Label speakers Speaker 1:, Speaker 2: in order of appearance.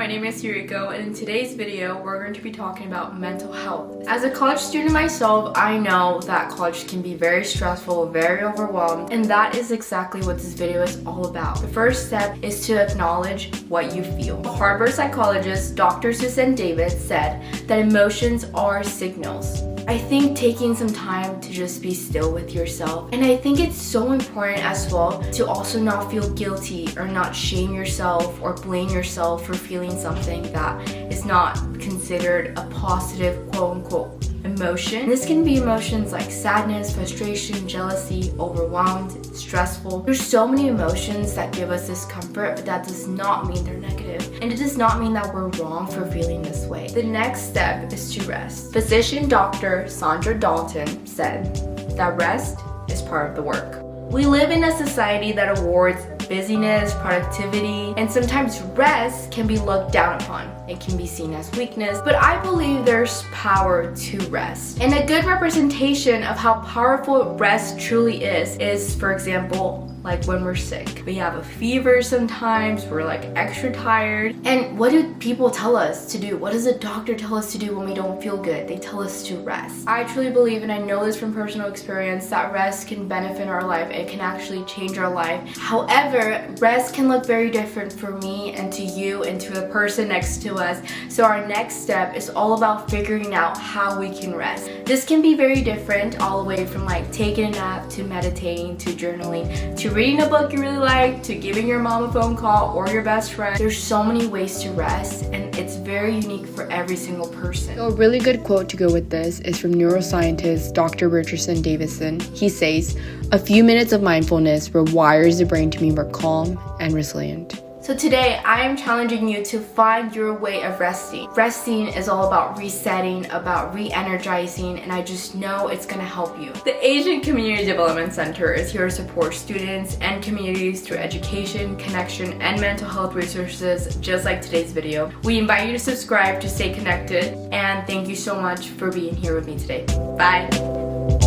Speaker 1: name is Yuriko, and in today's video, we're going to be talking about mental health. As a college student myself, I know that college can be very stressful, very overwhelmed, and that is exactly what this video is all about. The first step is to acknowledge what you feel. Harvard psychologist Dr. Susan David said that emotions are signals. I think taking some time to just be still with yourself. And I think it's so important as well to also not feel guilty or not shame yourself or blame yourself for feeling something that is not considered a positive quote-unquote emotion. This can be emotions like sadness, frustration, jealousy, overwhelmed, stressful. There's so many emotions that give us discomfort, but that does not mean they're negative. And it does not mean that we're wrong for feeling this way. The next step is to rest. Physician Dr. Sandra Dalton said that rest is part of the work. We live in a society that awards busyness, productivity, and sometimes rest can be looked down upon. It can be seen as weakness, but I believe there's power to rest. And a good representation of how powerful rest truly is, for example, like when we're sick. We have a fever sometimes, we're like extra tired. And what do people tell us to do? What does a doctor tell us to do when we don't feel good? They tell us to rest. I truly believe, and I know this from personal experience, that rest can benefit our life. It can actually change our life. However, rest can look very different for me and to you and to the person next to us. So our next step is all about figuring out how we can rest. This can be very different, all the way from like taking a nap to meditating to journaling to reading a book you really like to giving your mom a phone call or your best friend. There's so many ways to rest, and it's very unique for every single person.
Speaker 2: So a really good quote to go with this is from neuroscientist Dr. Richardson Davidson. He says, "A few minutes of mindfulness rewires the brain to be more calm and resilient."
Speaker 1: So today, I am challenging you to find your way of resting. Resting is all about resetting, about re-energizing, and I just know it's gonna help you. The Asian Community Development Center is here to support students and communities through education, connection, and mental health resources, just like today's video. We invite you to subscribe to stay connected, and thank you so much for being here with me today. Bye.